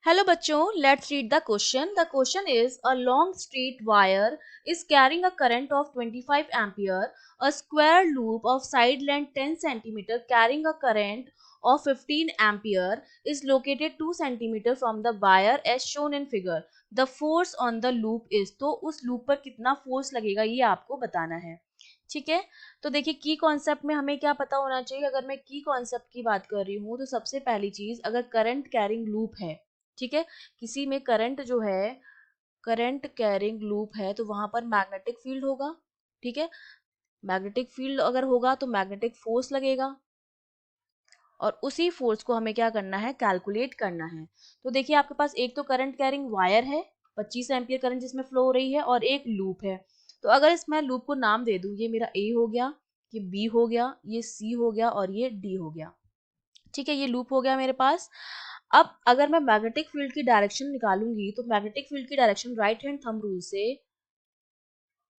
Hello बच्चों, let's read the question. The question is a long straight wire is carrying a current of 25 ampere. A square loop of side length 10 centimeter carrying a current of 15 ampere is located 2 centimeter from the wire as shown in figure. The force on the loop is, तो उस loop पर कितना force लगेगा ये आपको बताना है. ठीक है, तो देखिए की कॉन्सेप्ट में हमें क्या पता होना चाहिए. अगर मैं की कॉन्सेप्ट की बात कर रही हूँ तो सबसे पहली चीज, अगर करंट कैरिंग लूप है, ठीक है, किसी में करंट जो है, करंट कैरिंग लूप है, तो वहां पर मैग्नेटिक फील्ड होगा. ठीक है, मैग्नेटिक फील्ड अगर होगा तो मैग्नेटिक फोर्स लगेगा और उसी फोर्स को हमें क्या करना है, कैलकुलेट करना है. तो देखिए आपके पास एक तो करंट कैरिंग वायर है, 25 एम्पियर करंट जिसमें फ्लो हो रही है, और एक लूप है. तो अगर इसमें लूप को नाम दे दूं, ये मेरा ए हो गया, ये बी हो गया, ये सी हो गया और ये डी हो गया. ठीक है, ये लूप हो गया मेरे पास. अब अगर मैं मैग्नेटिक फील्ड की डायरेक्शन निकालूंगी तो मैग्नेटिक फील्ड की direction right hand thumb rule से,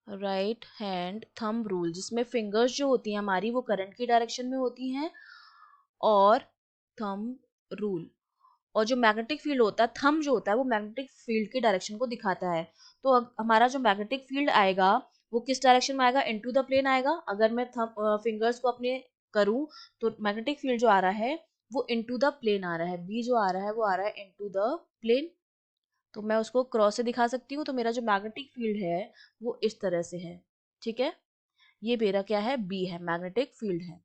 राइट हैंड थंब रूल जिसमें फिंगर्स जो होती हैं हमारी वो करंट की डायरेक्शन में होती हैं, और थंब रूल, और जो मैग्नेटिक फील्ड होता है, थंब जो होता है वो मैग्नेटिक फील्ड की डायरेक्शन को दिखाता है. तो हमारा जो मैग्नेटिक फील्ड आएगा वो किस डायरेक्शन में आएगा, इनटू द प्लेन आएगा. अगर मैं फिंगर्स को अपने करूं तो मैग्नेटिक फील्ड जो आ रहा है वो इनटू द प्लेन आ रहा है, बी जो आ रहा है वो आ रहा है इनटू द प्लेन. तो मैं उसको क्रॉस से दिखा सकती हूँ. तो मेरा जो मैग्नेटिक फील्ड है वो इस तरह से है. ठीक है, ये मेरा क्या है, बी है, मैग्नेटिक फील्ड है.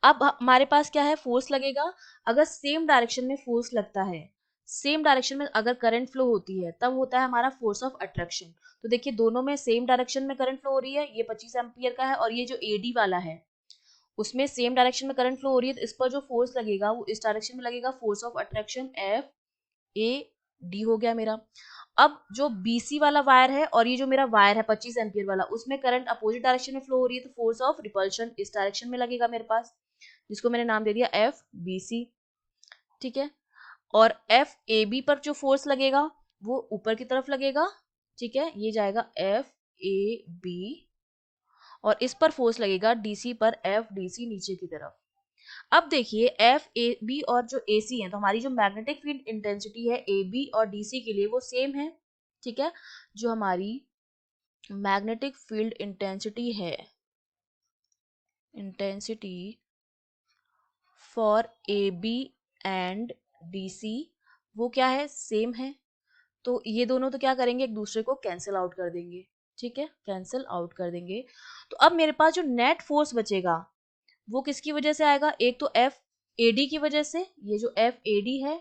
अब हमारे पास क्या है, फोर्स लगेगा. अगर सेम डायरेक्शन में फोर्स लगता है, सेम डायरेक्शन में अगर करंट फ्लो होती है, तब होता है हमारा फोर्स ऑफ अट्रैक्शन. तो देखिए दोनों में सेम डायरेक्शन में करंट फ्लो हो रही है, ये 25 एम्पियर का है और ये जो एडी वाला है उसमें सेम डायरेक्शन में करंट फ्लो हो रही है, तो इस पर जो फोर्स लगेगा वो इस डायरेक्शन में लगेगा, force of attraction F A D हो गया मेरा. अब जो बीसी वाला वायर है और ये जो मेरा वायर है 25 एम्पियर वाला, उसमें करंट अपोजिट डायरेक्शन में फ्लो हो रही है, तो फोर्स ऑफ रिपल्शन इस डायरेक्शन में लगेगा मेरे पास, जिसको मैंने नाम दे दिया एफ बी सी. ठीक है, और एफ ए बी पर जो फोर्स लगेगा वो ऊपर की तरफ लगेगा. ठीक है, ये जाएगा एफ ए बी, और इस पर फोर्स लगेगा डीसी पर एफ डी सी नीचे की तरफ. अब देखिए एफ ए बी और जो ए सी है, तो हमारी जो मैग्नेटिक फील्ड इंटेंसिटी है ए बी और डी सी के लिए वो सेम है. ठीक है, जो हमारी मैग्नेटिक फील्ड इंटेंसिटी है, intensity for A B and D C, वो क्या है, सेम है. तो ये दोनों तो क्या करेंगे, एक दूसरे को कैंसिल आउट कर देंगे. ठीक है, कैंसिल आउट कर देंगे. तो अब मेरे पास जो नेट फोर्स बचेगा वो किसकी वजह से आएगा, एक तो एफ एडी की वजह से, ये जो एफ एडी है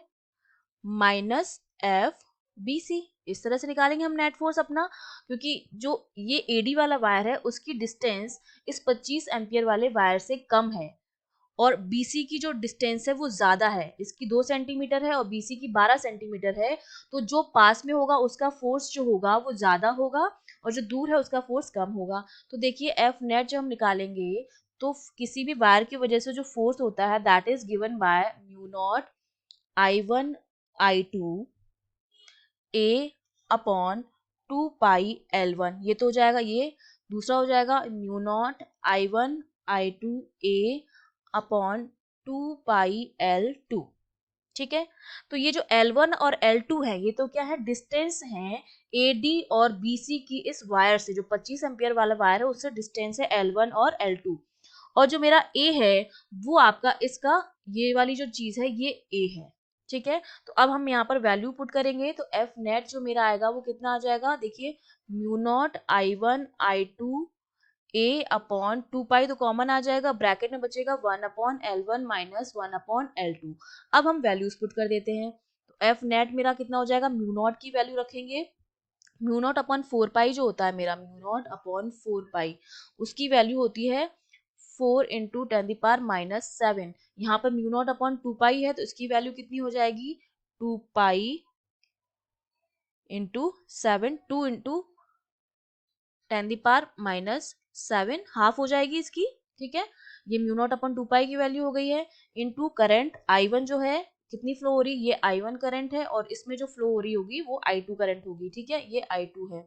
माइनस एफ बी सी, इस तरह से निकालेंगे हम नेट फोर्स अपना. क्योंकि जो ये एडी वाला वायर है उसकी डिस्टेंस इस 25 एम्पियर वाले वायर से कम है, और बीसी की जो डिस्टेंस है वो ज्यादा है, इसकी 2 सेंटीमीटर है और बीसी की 12 सेंटीमीटर है. तो जो पास में होगा उसका फोर्स जो होगा वो ज्यादा होगा, और जो दूर है उसका फोर्स कम होगा. तो देखिए एफ नेट जब हम निकालेंगे तो किसी भी वायर की वजह से जो फोर्स होता है that is given by mu naught I one I two A upon 2 pi L one. ये तो हो जाएगा, ये दूसरा हो जाएगा mu naught I one I two A upon 2 pi L two. ठीक है, तो ये जो L1 और L2 है ये तो क्या है, डिस्टेंस है AD और BC की इस वायर से, जो 25 एम्पियर वाला वायर है उससे डिस्टेंस है L1 और L2. और जो मेरा A है वो आपका इसका, ये वाली जो चीज है ये A है. ठीक है, तो अब हम यहाँ पर वैल्यू पुट करेंगे तो एफ नेट जो मेरा आएगा वो कितना आ जाएगा, देखिए mu naught I one I two A upon 2 pi तो कॉमन आ जाएगा, ब्रैकेट में बचेगा 1 upon L one minus 1 upon L two. अब हम वैल्यूज पुट कर देते हैं. तो एफ नेट मेरा कितना हो जाएगा, म्यू नॉट की वैल्यू रखेंगे, म्यू नॉट अपॉन 4 पाई जो होता है मेरा, म्यू नॉट अपॉन 4 पाई उसकी वैल्यू होती है 4 इंटू 10⁻⁻⁷. यहाँ पर म्यू नॉट अपॉन 2 पाई है तो इसकी वैल्यू कितनी हो जाएगी, 2 पाई इंटू 7, 2 इंटू 10⁻⁻⁷, हाफ हो जाएगी इसकी. ठीक है, ये म्यू नॉट अपॉन 2 पाई की वैल्यू हो गई है, इनटू करंट I1 जो है कितनी फ्लो हो रही है, ये I1 करंट है और इसमें जो फ्लो हो रही होगी वो I2 करंट होगी. ठीक है, ये I2 है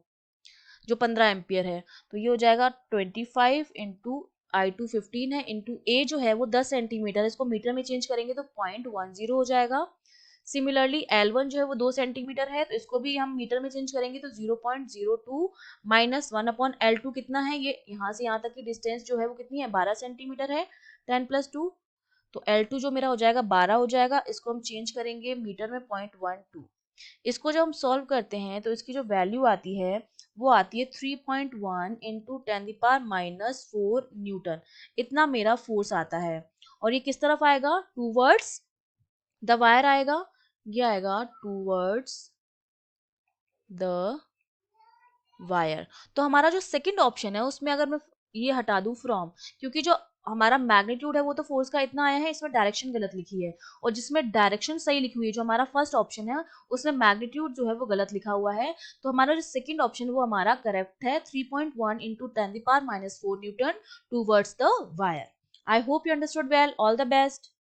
जो 15 एम्पियर है, तो ये हो जाएगा 25 इंटू I2 15 है, इंटू ए जो है वो 10 सेंटीमीटर, इसको मीटर में चेंज करेंगे तो 0.10 हो जाएगा. सिमिलरली L1 जो है वो 2 सेंटीमीटर है, तो इसको भी हम मीटर में चेंज करेंगे तो 0.02 माइनस 1/L2 कितना है, ये यहाँ से यहाँ तक की डिस्टेंस जो है वो कितनी है, 12 सेंटीमीटर है, 10 + 2, तो L2 जो मेरा हो जाएगा 12 हो जाएगा, इसको हम चेंज करेंगे मीटर में 0.12। इसको जब हम सॉल्व करते हैं तो इसकी जो वैल्यू आती है वो आती है 3.1 इंटू 10⁻⁻⁴ न्यूटन, इतना मेरा फोर्स आता है। और ये किस तरफ आएगा, टूवर्ड्स द वायर आएगा, ये आएगा टूवर्ड्स द वायर। तो हमारा जो सेकंड ऑप्शन है उसमें अगर मैं ये हटा दूं फ्रॉम, क्योंकि जो हमारा मैग्नीट्यूड है वो तो फोर्स का इतना आया है, इसमें डायरेक्शन गलत लिखी है, और जिसमें डायरेक्शन सही लिखी हुई है जो हमारा फर्स्ट ऑप्शन है उसमें मैग्नीट्यूड जो है वो गलत लिखा हुआ है। तो हमारा जो सेकंड ऑप्शन वो हमारा करेक्ट है, 3.1 into 10⁻⁴ Newton towards the wire. I hope you understood well, all the best.